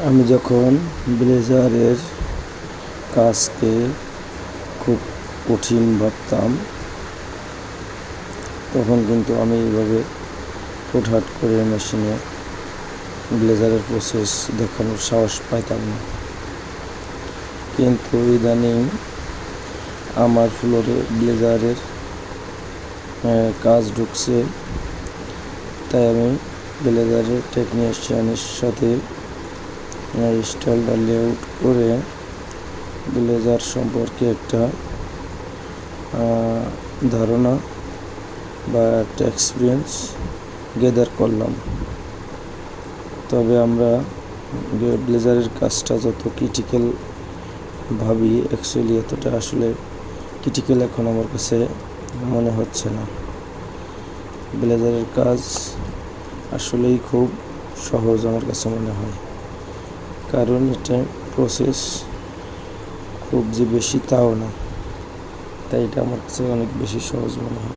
আমি যখন ব্লেজারের কাজকে খুব কঠিন ভাবতাম, তখন কিন্তু আমি এইভাবে হুটহাট করে মেশিনে ব্লেজারের প্রসেস দেখানোর সাহস পাইতাম না। কিন্তু ইদানিং আমার ফ্লোরে ব্লেজারের কাজ ঢুকছে, তাই আমি ব্লেজারের টেকনিশিয়ানের সাথে স্টাইলটা লেআউট করে ব্লেজার সম্পর্কে একটা ধারণা বা একটা এক্সপিরিয়েন্স গেদার করলাম। তবে আমরা ব্লেজারের কাজটা যত ক্রিটিক্যাল ভাবি, অ্যাকচুয়ালি এতটা আসলে ক্রিটিক্যাল এখন আমার কাছে মনে হচ্ছে না। ব্লেজারের কাজ আসলেই খুব সহজ আমার কাছে মনে হয়, কারণ এটা প্রসেস খুব যে বেশি তাও না, তাই এটা আমার কাছে অনেক বেশি সহজ মনে হয়।